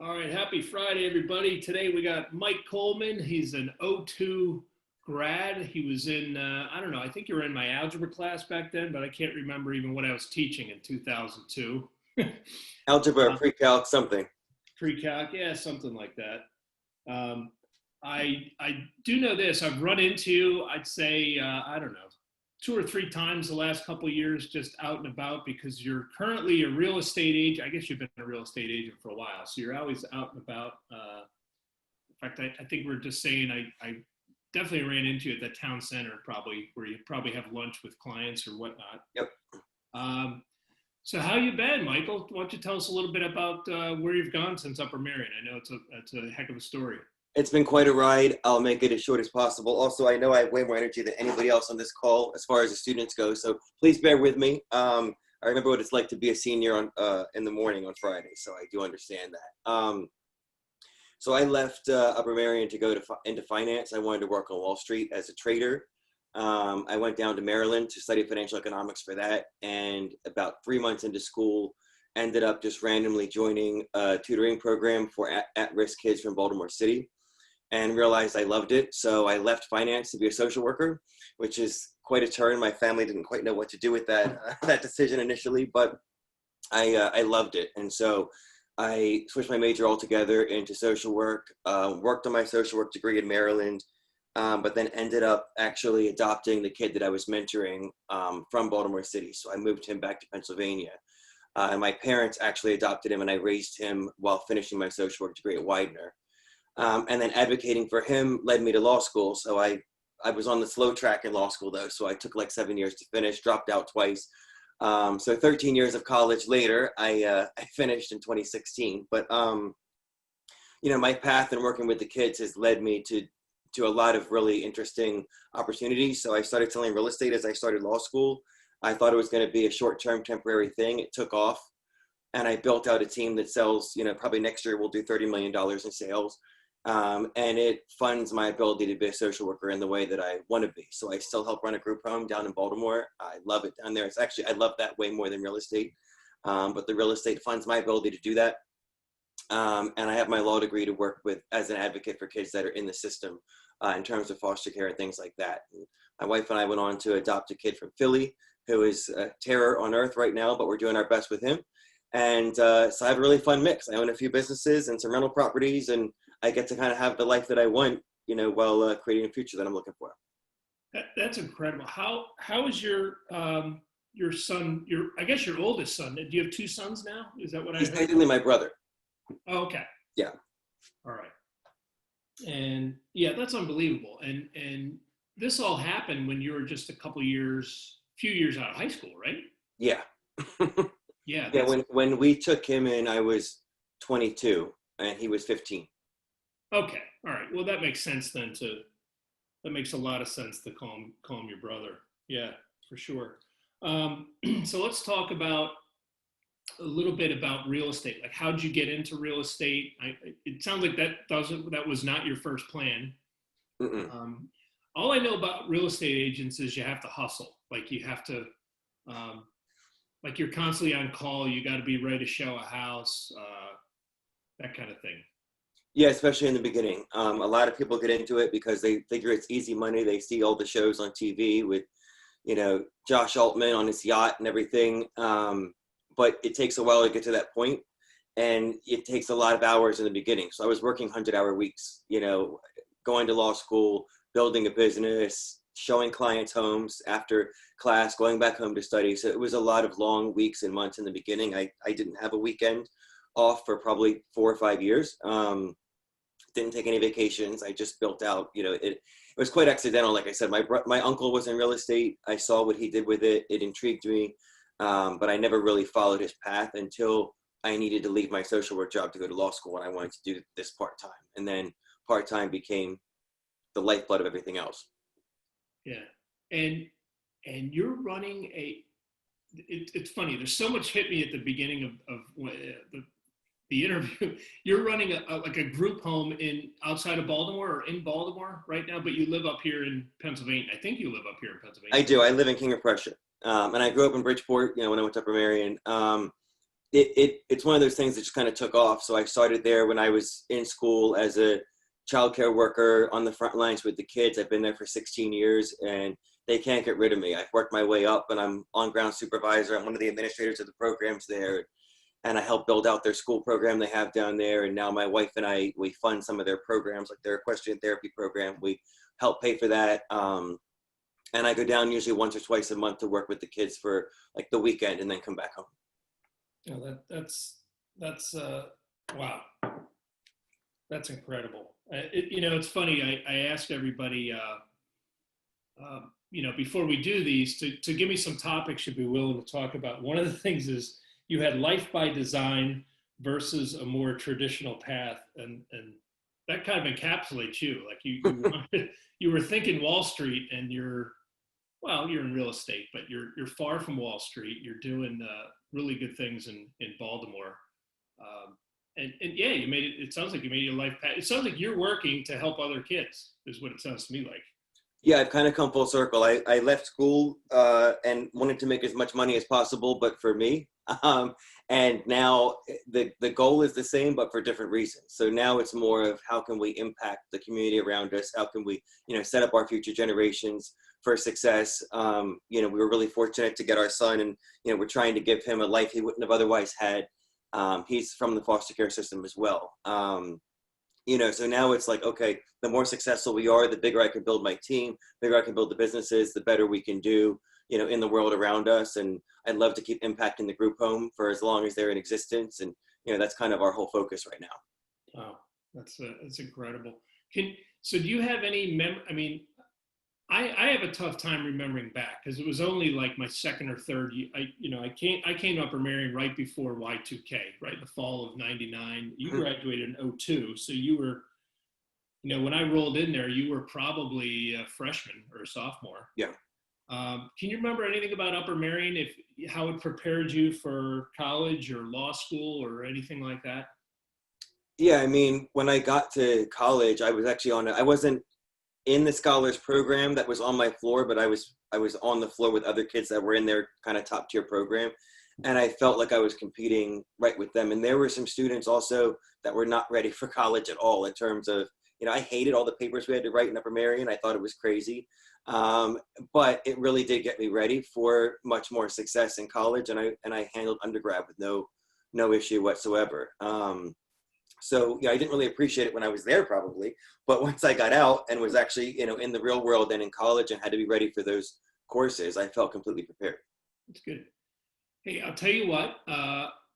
All right, happy Friday, everybody. Today we got Mike Coleman. He's an '02 grad. He was in, I don't know, I think you were in my algebra class back then, but I can't remember even what I was teaching in 2002. Algebra, pre-calc, something. Pre-calc, yeah, something like that. Um, I do know this. I've run into, I'd say, I don't know, two or three times the last couple of years, just out and about because you're currently a real estate agent. I guess you've been a real estate agent for a while, so you're always out and about. In fact, I think we're just saying I definitely ran into you at the town center, probably where you probably have lunch with clients or whatnot. Yep. Um, so how you been, Michael? Why don't you tell us a little bit about where you've gone since Upper Marion? I know it's a heck of a story. It's been quite a ride. I'll make it as short as possible. Also, I know I have way more energy than anybody else on this call as far as the students go, so please bear with me. I remember what it's like to be a senior in the morning on Friday, so I do understand that. So I left Upper Marion to go into finance. I wanted to work on Wall Street as a trader. I went down to Maryland to study financial economics for that, and about 3 months into school, ended up just randomly joining a tutoring program for at-risk kids from Baltimore City, and realized I loved it. So I left finance to be a social worker, which is quite a turn. My family didn't quite know what to do with that decision initially, but I loved it. And so I switched my major altogether into social work, worked on my social work degree in Maryland, but then ended up actually adopting the kid that I was mentoring from Baltimore City. So I moved him back to Pennsylvania. And my parents actually adopted him, and I raised him while finishing my social work degree at Widener. And then advocating for him led me to law school. So I was on the slow track in law school, though. So I took like 7 years to finish, dropped out twice. So 13 years of college later, I finished in 2016. But, my path in working with the kids has led me to a lot of really interesting opportunities. So I started selling real estate as I started law school. I thought it was going to be a short-term temporary thing. It took off, and I built out a team that sells, probably next year we'll do $30 million in sales. And it funds my ability to be a social worker in the way that I want to be. So I still help run a group home down in Baltimore. I love it down there. I love that way more than real estate. But the real estate funds my ability to do that. And I have my law degree to work with as an advocate for kids that are in the system in terms of foster care and things like that. My wife and I went on to adopt a kid from Philly who is a terror on earth right now, but we're doing our best with him. And so I have a really fun mix. I own a few businesses and some rental properties, and I get to kind of have the life that I want, while creating a future that I'm looking for. That's incredible. How is your son? I guess your oldest son. Do you have two sons now? Is that what He's I heard? technically my brother. Oh, okay. Yeah. All right. And yeah, that's unbelievable. And this all happened when you were just a few years out of high school, right? Yeah. Yeah. Yeah. When we took him in, I was 22 and he was 15. Okay. All right. Well, that makes sense then. That makes a lot of sense to call him your brother. Yeah, for sure. So let's talk about a little bit about real estate. Like, how'd you get into real estate? It sounds like that was not your first plan. All I know about real estate agents is you have to hustle. Like you have to, like you're constantly on call. You got to be ready to show a house, that kind of thing. Yeah, especially in the beginning. A lot of people get into it because they figure it's easy money. They see all the shows on TV with, Josh Altman on his yacht and everything. But it takes a while to get to that point, and it takes a lot of hours in the beginning. So I was working 100-hour weeks, going to law school, building a business, showing clients homes after class, going back home to study. So it was a lot of long weeks and months in the beginning. I didn't have a weekend off for probably 4 or 5 years. Didn't take any vacations. I just built out, it was quite accidental. Like I said, my uncle was in real estate. I saw what he did with it. It intrigued me. But I never really followed his path until I needed to leave my social work job to go to law school, and I wanted to do this part-time. And then part-time became the lifeblood of everything else. Yeah. And you're running it's funny. There's so much hit me at the beginning of the interview. You're running a group home outside of Baltimore or in Baltimore right now, but you live up here in Pennsylvania. I think you live up here in Pennsylvania. I do. I live in King of Prussia. And I grew up in Bridgeport, when I went to Upper Marion. it's one of those things that just kind of took off. So I started there when I was in school as a childcare worker on the front lines with the kids. I've been there for 16 years, and they can't get rid of me. I've worked my way up, and I'm on-ground supervisor. I'm one of the administrators of the programs there, and I help build out their school program they have down there. And now my wife and I, we fund some of their programs, like their equestrian therapy program. We help pay for that. And I go down usually once or twice a month to work with the kids for like the weekend and then come back home. Oh, that's wow. That's incredible. It's funny. I ask everybody, before we do these, to give me some topics you'd be willing to talk about. One of the things is you had life by design versus a more traditional path, and that kind of encapsulates you. Like you were thinking Wall Street, and you're in real estate, but you're far from Wall Street. You're doing really good things in Baltimore. And yeah, you made it. It sounds like you made your life path. It sounds like you're working to help other kids, is what it sounds to me like. Yeah, I've kind of come full circle. I left school and wanted to make as much money as possible, but for me. And now the goal is the same, but for different reasons. So now it's more of how can we impact the community around us? How can we, set up our future generations for success? We were really fortunate to get our son, and we're trying to give him a life he wouldn't have otherwise had. He's from the foster care system as well. So now it's like, okay, the more successful we are, the bigger I can build my team, bigger I can build the businesses, the better we can do, in the world around us. And I'd love to keep impacting the group home for as long as they're in existence. And, that's kind of our whole focus right now. Wow, that's incredible. So do you have any I have a tough time remembering back, because it was only like my second or third year. I came to Upper Merion right before Y2K, right, the fall of '99. You graduated in '02, so you were, when I rolled in there, you were probably a freshman or a sophomore. Yeah. Can you remember anything about Upper Merion, how it prepared you for college or law school or anything like that? Yeah, when I got to college, I was actually I wasn't in the scholars program that was on my floor, but I was on the floor with other kids that were in their kind of top tier program. And I felt like I was competing right with them. And there were some students also that were not ready for college at all, in terms of, I hated all the papers we had to write in Upper Merion. I thought it was crazy. But it really did get me ready for much more success in college. And I handled undergrad with no issue whatsoever. So I didn't really appreciate it when I was there, probably. But once I got out and was actually, in the real world and in college and had to be ready for those courses, I felt completely prepared. That's good. Hey, I'll tell you what,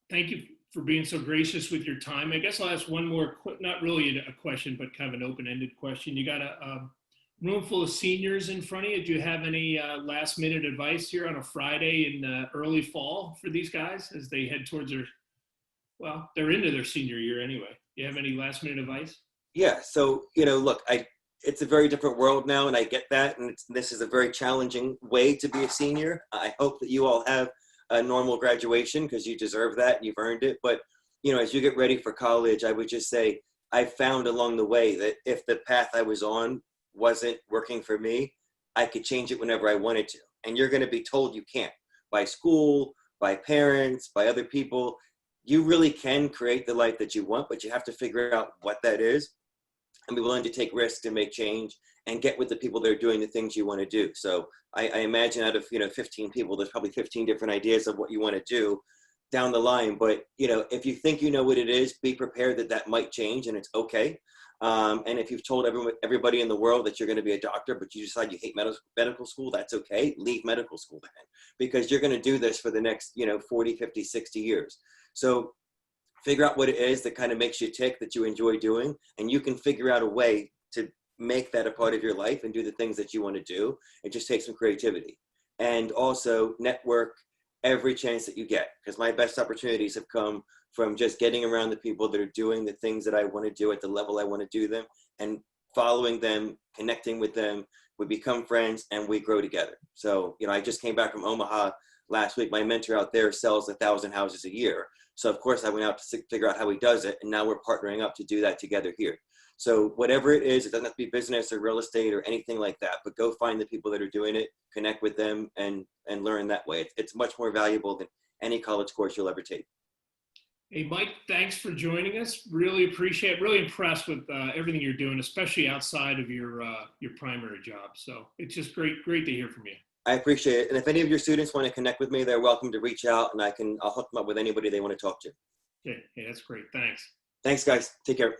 thank you for being so gracious with your time. I guess I'll ask one more, not really a question, but kind of an open-ended question. You got a room full of seniors in front of you. Do you have any last-minute advice here on a Friday in early fall for these guys as they head towards they're into their senior year anyway. Do you have any last-minute advice? Yeah. So, look, it's a very different world now, and I get that. And this is a very challenging way to be a senior. I hope that you all have a normal graduation, because you deserve that and you've earned it. But, as you get ready for college, I would just say I found along the way that if the path I was on wasn't working for me, I could change it whenever I wanted to. And you're going to be told you can't, by school, by parents, by other people. You really can create the life that you want, but you have to figure out what that is and be willing to take risks and make change and get with the people that are doing the things you want to do. So I imagine out of 15 people, there's probably 15 different ideas of what you want to do down the line. But if you think you know what it is, be prepared that might change, and it's okay. And if you've told everybody in the world that you're going to be a doctor, but you decide you hate medical school, that's okay. Leave medical school then, because you're going to do this for the next 40, 50, 60 years. So figure out what it is that kind of makes you tick, that you enjoy doing, and you can figure out a way to make that a part of your life and do the things that you want to do. It just takes some creativity. And also network every chance that you get, because my best opportunities have come from just getting around the people that are doing the things that I want to do at the level I want to do them, and following them, connecting with them. We become friends and we grow together. So, I just came back from Omaha last week. My mentor out there sells 1,000 houses a year. So of course I went out to figure out how he does it. And now we're partnering up to do that together here. So whatever it is, it doesn't have to be business or real estate or anything like that, but go find the people that are doing it, connect with them, and learn that way. It's much more valuable than any college course you'll ever take. Hey, Mike, thanks for joining us. Really appreciate, really impressed with everything you're doing, especially outside of your primary job. So it's just great to hear from you. I appreciate it. And if any of your students want to connect with me, they're welcome to reach out, and I'll hook them up with anybody they want to talk to. Okay, hey, that's great. Thanks. Thanks, guys. Take care.